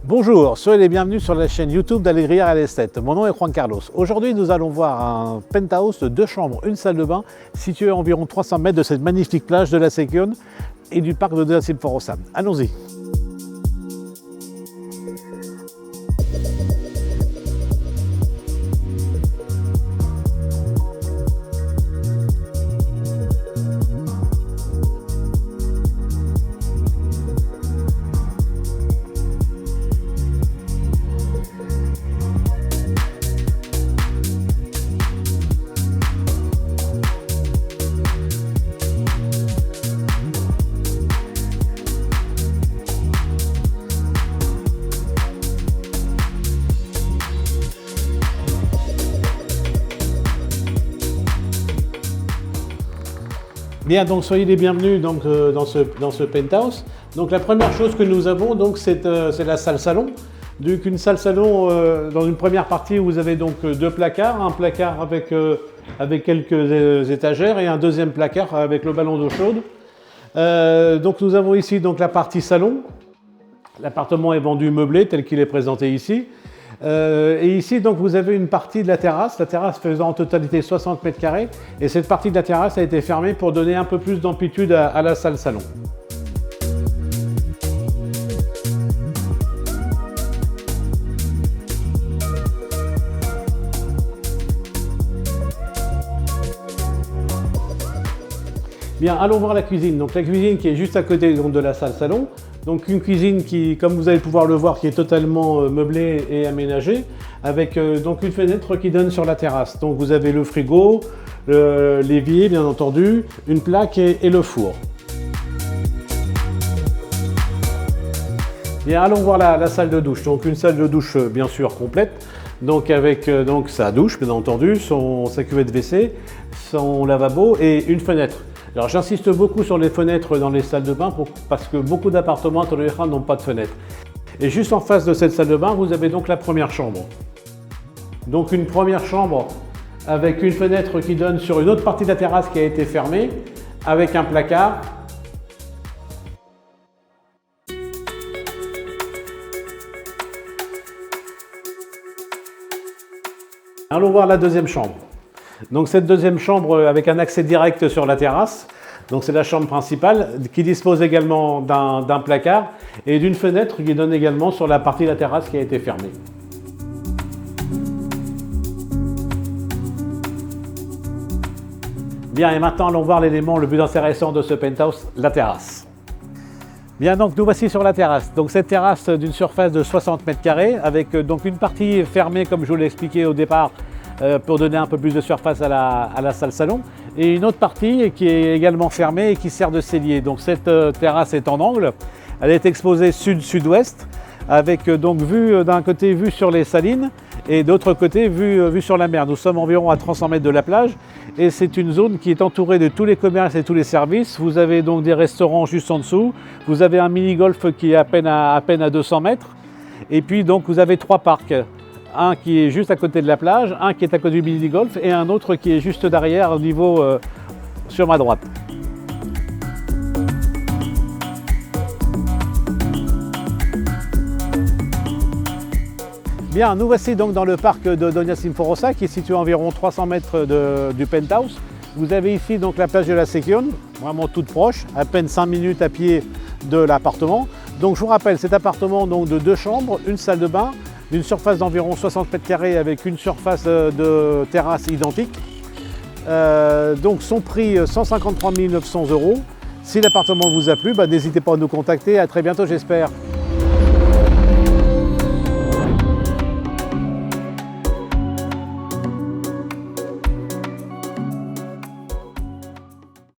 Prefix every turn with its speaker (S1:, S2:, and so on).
S1: Bonjour, soyez les bienvenus sur la chaîne YouTube d'Alegria Real Estate. Mon nom est Juan Carlos. Aujourd'hui, nous allons voir un penthouse de 2 chambres, une salle de bain, situé à environ 300 mètres de cette magnifique plage de la Sequion et du parc de Doña Simforosa. Allons-y. Bien, donc soyez les bienvenus dans ce penthouse. Donc la première chose que nous avons, c'est la salle salon. Donc une salle salon, dans une première partie, vous avez donc 2 placards, un placard avec quelques étagères et un deuxième placard avec le ballon d'eau chaude. Donc nous avons ici donc la partie salon. L'appartement est vendu meublé tel qu'il est présenté ici. Et ici, donc, vous avez une partie de la terrasse faisant en totalité 60 mètres carrés. Et cette partie de la terrasse a été fermée pour donner un peu plus d'amplitude à la salle salon. Bien, allons voir la cuisine. Donc la cuisine qui est juste à côté donc, de la salle salon. Donc une cuisine qui, comme vous allez pouvoir le voir, qui est totalement meublée et aménagée, avec donc une fenêtre qui donne sur la terrasse. Donc vous avez le frigo, l'évier bien entendu, une plaque et le four. Bien, allons voir la salle de douche. Donc une salle de douche bien sûr complète, donc avec donc sa douche bien entendu, sa cuvette WC, son lavabo et une fenêtre. Alors j'insiste beaucoup sur les fenêtres dans les salles de bain parce que beaucoup d'appartements n'ont pas de fenêtres. Et juste en face de cette salle de bain, vous avez donc la première chambre. Donc une première chambre avec une fenêtre qui donne sur une autre partie de la terrasse qui a été fermée, avec un placard. Allons voir la deuxième chambre. Donc cette deuxième chambre avec un accès direct sur la terrasse, donc c'est la chambre principale qui dispose également d'un placard et d'une fenêtre qui donne également sur la partie de la terrasse qui a été fermée. Bien, et maintenant allons voir l'élément le plus intéressant de ce penthouse, la terrasse. Bien, donc nous voici sur la terrasse. Donc cette terrasse d'une surface de 60 mètres carrés avec donc une partie fermée comme je vous l'ai expliqué au départ, pour donner un peu plus de surface à la salle salon, et une autre partie qui est également fermée et qui sert de cellier. Donc cette terrasse est en angle, elle est exposée sud-sud-ouest, avec donc vue d'un côté vue sur les salines et d'autre côté vue sur la mer. Nous sommes environ à 300 mètres de la plage et c'est une zone qui est entourée de tous les commerces et tous les services. Vous avez donc des restaurants juste en dessous, vous avez un mini-golf qui est à peine à 200 mètres et puis donc vous avez 3 parcs. Un qui est juste à côté de la plage, un qui est à côté du mini-golf et un autre qui est juste derrière au niveau sur ma droite. Bien, nous voici donc dans le parc de Doña Simforosa qui est situé à environ 300 mètres du penthouse. Vous avez ici donc la plage de la Sequion, vraiment toute proche, à peine 5 minutes à pied de l'appartement. Donc je vous rappelle, cet appartement donc, de 2 chambres, une salle de bain, d'une surface d'environ 60 mètres carrés avec une surface de terrasse identique. Donc son prix 153 900 €. Si l'appartement vous a plu, n'hésitez pas à nous contacter. À très bientôt j'espère.